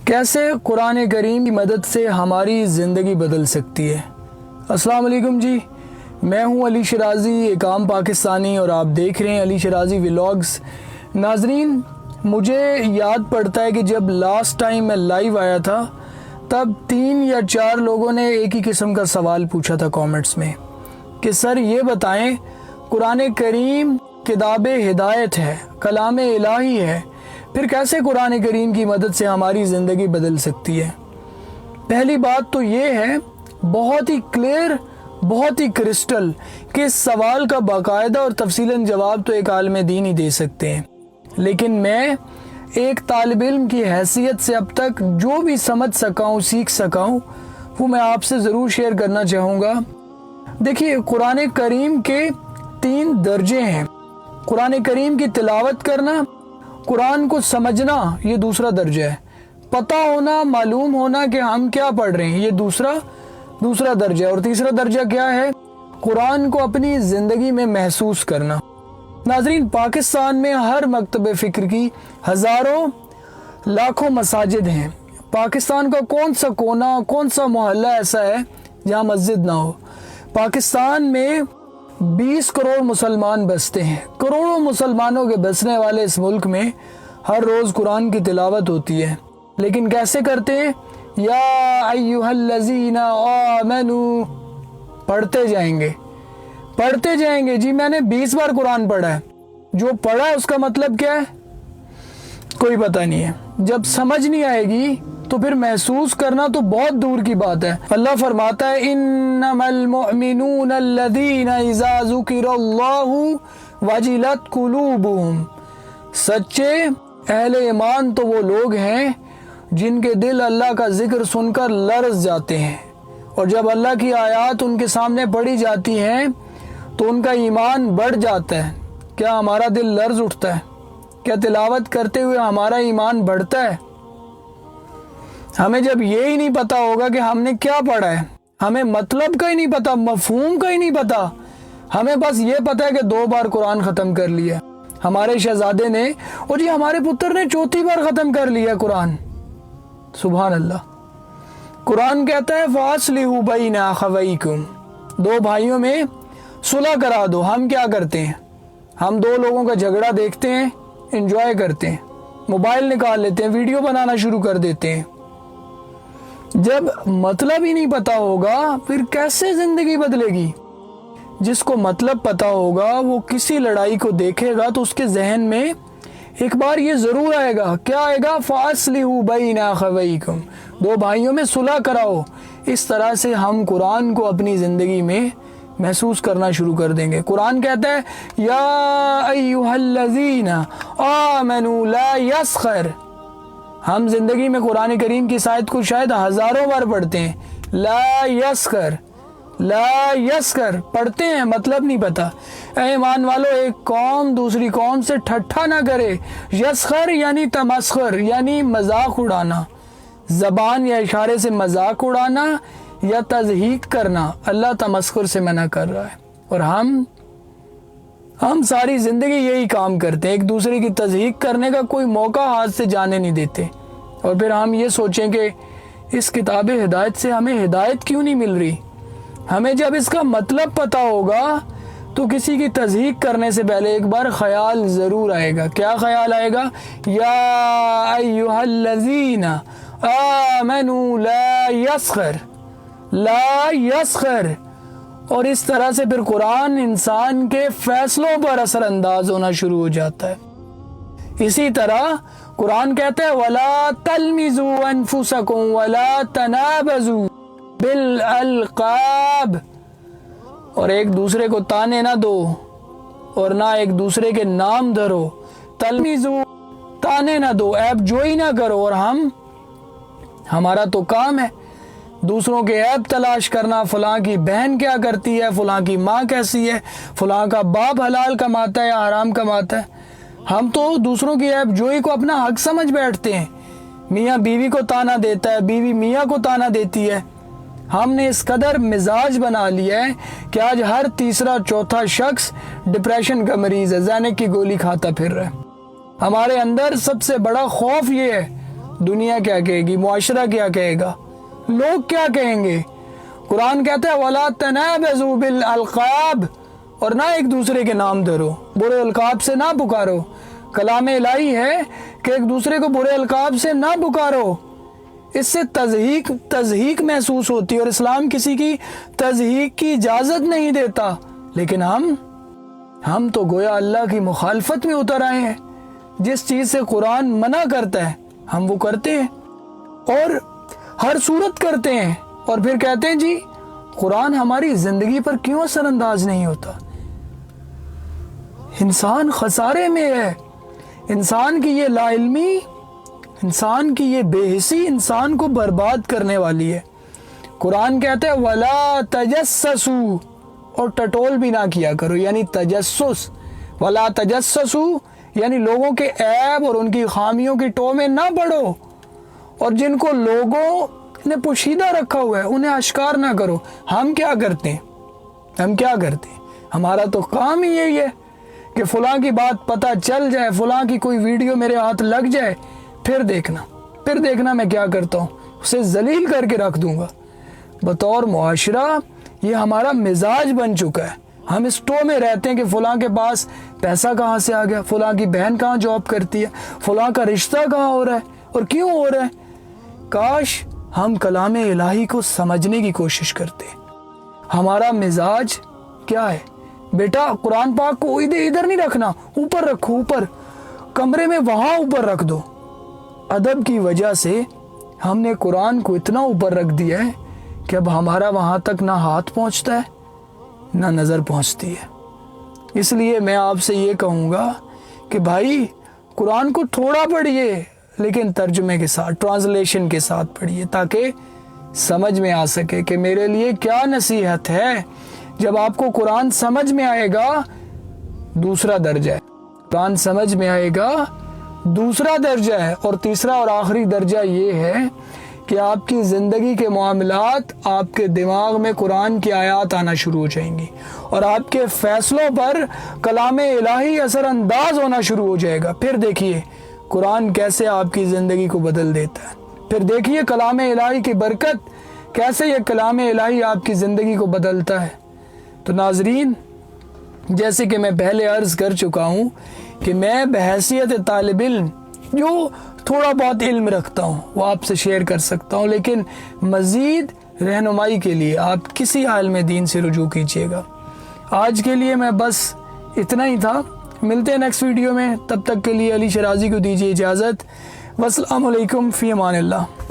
کیسے قرآن کریم کی مدد سے ہماری زندگی بدل سکتی ہے؟ السلام علیکم جی، میں ہوں علی شرازی، ایک عام پاکستانی، اور آپ دیکھ رہے ہیں علی شرازی ولاگز۔ ناظرین، مجھے یاد پڑتا ہے کہ جب لاسٹ ٹائم میں لائیو آیا تھا تب 3 یا 4 لوگوں نے ایک ہی قسم کا سوال پوچھا تھا کامنٹس میں کہ سر یہ بتائیں، قرآن کریم کتاب ہدایت ہے، کلام الہی ہے، پھر کیسے قرآن کریم کی مدد سے ہماری زندگی بدل سکتی ہے؟ پہلی بات تو یہ ہے، بہت ہی کلیئر، بہت ہی کرسٹل، کہ اس سوال کا باقاعدہ اور تفصیلاً جواب تو ایک عالم دین ہی دے سکتے ہیں، لیکن میں ایک طالب علم کی حیثیت سے اب تک جو بھی سمجھ سکا ہوں، سیکھ سکا ہوں، وہ میں آپ سے ضرور شیئر کرنا چاہوں گا۔ دیکھیے، قرآن کریم کے 3 درجے ہیں۔ قرآن کریم کی تلاوت کرنا، قرآن کو سمجھنا، یہ دوسرا درجہ ہے۔ پتہ ہونا، معلوم ہونا کہ ہم کیا پڑھ رہے ہیں، یہ دوسرا درجہ ہے۔ اور تیسرا درجہ کیا ہے؟ قرآن کو اپنی زندگی میں محسوس کرنا۔ ناظرین، پاکستان میں ہر مکتب فکر کی ہزاروں لاکھوں مساجد ہیں۔ پاکستان کا کون سا کونا، کون سا محلہ ایسا ہے جہاں مسجد نہ ہو؟ پاکستان میں 20 کروڑ مسلمان بستے ہیں۔ کروڑوں مسلمانوں کے بسنے والے اس ملک میں ہر روز قرآن کی تلاوت ہوتی ہے، لیکن کیسے کرتے ہیں؟ یا ایھا الذین آمنوا، پڑھتے جائیں گے۔ جی میں نے 20 بار قرآن پڑھا ہے، جو پڑھا ہے اس کا مطلب کیا ہے؟ کوئی پتہ نہیں ہے۔ جب سمجھ نہیں آئے گی تو پھر محسوس کرنا تو بہت دور کی بات ہے۔ اللہ فرماتا ہے انما المؤمنون الذین اذا ذکر اللہ وجلت قلوبہم، سچے اہل ایمان تو وہ لوگ ہیں جن کے دل اللہ کا ذکر سن کر لرز جاتے ہیں، اور جب اللہ کی آیات ان کے سامنے پڑھی جاتی ہیں تو ان کا ایمان بڑھ جاتا ہے۔ کیا ہمارا دل لرز اٹھتا ہے؟ کیا تلاوت کرتے ہوئے ہمارا ایمان بڑھتا ہے؟ ہمیں جب یہی نہیں پتا ہوگا کہ ہم نے کیا پڑھا ہے، ہمیں مطلب کا ہی نہیں پتا، مفہوم کا ہی نہیں پتا، ہمیں بس یہ پتا ہے کہ 2 بار قرآن ختم کر لیا ہمارے شہزادے نے، اور جی ہمارے پتر نے 4تھی بار ختم کر لیا قرآن۔ سبحان اللہ۔ قرآن کہتا ہے فَأَصْلِحُوا بَيْنَ أَخَوَيْكُمْ، 2 بھائیوں میں صلح کرا دو۔ ہم کیا کرتے ہیں؟ ہم 2 لوگوں کا جھگڑا دیکھتے ہیں، انجوائے کرتے ہیں، موبائل نکال لیتے ہیں، ویڈیو بنانا شروع کر دیتے ہیں۔ جب مطلب ہی نہیں پتا ہوگا پھر کیسے زندگی بدلے گی؟ جس کو مطلب پتا ہوگا وہ کسی لڑائی کو دیکھے گا تو اس کے ذہن میں ایک بار یہ ضرور آئے گا، کیا آئے گا؟ فَأَصْلِحُوا بَيْنَ أَخَوَيْكُمْ، 2 بھائیوں میں صلح کراؤ۔ اس طرح سے ہم قرآن کو اپنی زندگی میں محسوس کرنا شروع کر دیں گے۔ قرآن کہتا ہے یا ایھا الذین آمنوا لا یسخر۔ ہم زندگی میں قرآن کریم کی آیت کو شاید ہزاروں بار پڑھتے ہیں، لا یسخر پڑھتے ہیں، مطلب نہیں پتا۔ اے ایمان والو، ایک قوم دوسری قوم سے ٹھٹھا نہ کرے۔ یسخر یعنی تمسخر، یعنی مذاق اڑانا، زبان یا اشارے سے مذاق اڑانا یا تضحیک کرنا۔ اللہ تمسخر سے منع کر رہا ہے، اور ہم ساری زندگی یہی کام کرتے ہیں، ایک دوسرے کی تضحیک کرنے کا کوئی موقع ہاتھ سے جانے نہیں دیتے، اور پھر ہم یہ سوچیں کہ اس کتاب ہدایت سے ہمیں ہدایت کیوں نہیں مل رہی؟ ہمیں جب اس کا مطلب پتا ہوگا تو کسی کی تضحیک کرنے سے پہلے ایک بار خیال ضرور آئے گا۔ کیا خیال آئے گا؟ یا ایھا الذین آمنوا لا یسخر۔ اور اس طرح سے پھر قرآن انسان کے فیصلوں پر اثر انداز ہونا شروع ہو جاتا ہے۔ اسی طرح قرآن کہتا ہے وَلَا تَلْمِزُوا أَنفُسَكُمْ وَلَا تَنَابَزُوا بِالْأَلْقَابِ، اور ایک دوسرے کو تانے نہ دو اور نہ ایک دوسرے کے نام دھرو۔ تلمیزو، تانے نہ دو، عیب جوئی نہ کرو، اور ہمارا تو کام ہے دوسروں کے عیب تلاش کرنا، فلاں کی بہن کیا کرتی ہے، فلاں کی ماں کیسی ہے، فلاں کا باپ حلال کماتا ہے یا حرام کماتا ہے۔ ہم تو دوسروں کی عیب جوئی کو اپنا حق سمجھ بیٹھتے ہیں۔ میاں بیوی کو تانا دیتا ہے، بیوی میاں کو تانا دیتی ہے۔ ہم نے اس قدر مزاج بنا لیا ہے کہ آج ہر تیسرا چوتھا شخص ڈپریشن کا مریض ہے، زینک کی گولی کھاتا پھر رہا ہے۔ ہمارے اندر سب سے بڑا خوف یہ ہے دنیا کیا کہے گی، معاشرہ کیا کہے گا، لوگ کیا کہیں گے۔ قرآن کہتا ہے وَلَا تَنَابَزُوا بِالْأَلْقَابِ، اور نہ ایک دوسرے کے نام دھرو، برے القاب سے نہ پکارو۔ کلام الہی ہے کہ ایک دوسرے کو برے القاب سے نہ پکارو، اس سے تضحیک محسوس ہوتی ہے، اور اسلام کسی کی تضحیک کی اجازت نہیں دیتا۔ لیکن ہم تو گویا اللہ کی مخالفت میں اتر آئے ہیں، جس چیز سے قرآن منع کرتا ہے ہم وہ کرتے ہیں، اور ہر صورت کرتے ہیں، اور پھر کہتے ہیں جی قرآن ہماری زندگی پر کیوں اثر انداز نہیں ہوتا۔ انسان خسارے میں ہے، انسان کی یہ لا علمی، انسان کی یہ بے حسی انسان کو برباد کرنے والی ہے۔ قرآن کہتا ہے وَلَا تَجَسَّسُوا، اور ٹٹول بھی نہ کیا کرو، یعنی تجسس۔ وَلَا تَجَسَّسُوا یعنی لوگوں کے عیب اور ان کی خامیوں کی ٹو میں نہ پڑو، اور جن کو لوگوں نے پوشیدہ رکھا ہوا ہے انہیں اشکار نہ کرو۔ ہم کیا کرتے ہیں؟ ہمارا تو کام ہی یہی ہے کہ فلاں کی بات پتہ چل جائے، فلاں کی کوئی ویڈیو میرے ہاتھ لگ جائے، پھر دیکھنا میں کیا کرتا ہوں، اسے ذلیل کر کے رکھ دوں گا۔ بطور معاشرہ یہ ہمارا مزاج بن چکا ہے۔ ہم اس ٹو میں رہتے ہیں کہ فلاں کے پاس پیسہ کہاں سے آ گیا، فلاں کی بہن کہاں جاب کرتی ہے، فلاں کا رشتہ کہاں ہو رہا ہے اور کیوں ہو رہا ہے۔ کاش ہم کلام الہی کو سمجھنے کی کوشش کرتے۔ ہمارا مزاج کیا ہے؟ بیٹا قرآن پاک کو ادھر نہیں رکھنا، اوپر رکھو، اوپر کمرے میں وہاں اوپر رکھ دو۔ ادب کی وجہ سے ہم نے قرآن کو اتنا اوپر رکھ دیا ہے کہ اب ہمارا وہاں تک نہ ہاتھ پہنچتا ہے نہ نظر پہنچتی ہے۔ اس لیے میں آپ سے یہ کہوں گا کہ بھائی قرآن کو تھوڑا پڑھیے، لیکن ترجمے کے ساتھ، ٹرانسلیشن کے ساتھ پڑھیے، تاکہ سمجھ میں آ سکے کہ میرے لیے کیا نصیحت ہے۔ جب آپ کو قرآن سمجھ میں آئے گا دوسرا درجہ ہے، قرآن سمجھ میں آئے گا دوسرا درجہ ہے، اور تیسرا اور آخری درجہ یہ ہے کہ آپ کی زندگی کے معاملات، آپ کے دماغ میں قرآن کی آیات آنا شروع ہو جائیں گی، اور آپ کے فیصلوں پر کلام الہی اثر انداز ہونا شروع ہو جائے گا۔ پھر دیکھیے قرآن کیسے آپ کی زندگی کو بدل دیتا ہے، پھر دیکھیے کلام الہی کی برکت کیسے یہ کلام الہی آپ کی زندگی کو بدلتا ہے۔ تو ناظرین، جیسے کہ میں پہلے عرض کر چکا ہوں کہ میں بحیثیت طالب علم جو تھوڑا بہت علم رکھتا ہوں وہ آپ سے شیئر کر سکتا ہوں، لیکن مزید رہنمائی کے لیے آپ کسی عالم دین سے رجوع کیجیے گا۔ آج کے لیے میں بس اتنا ہی تھا، ملتے ہیں نیکسٹ ویڈیو میں، تب تک کے لیے علی شرازی کو دیجیے اجازت۔ والسلام علیکم، فی امان اللہ۔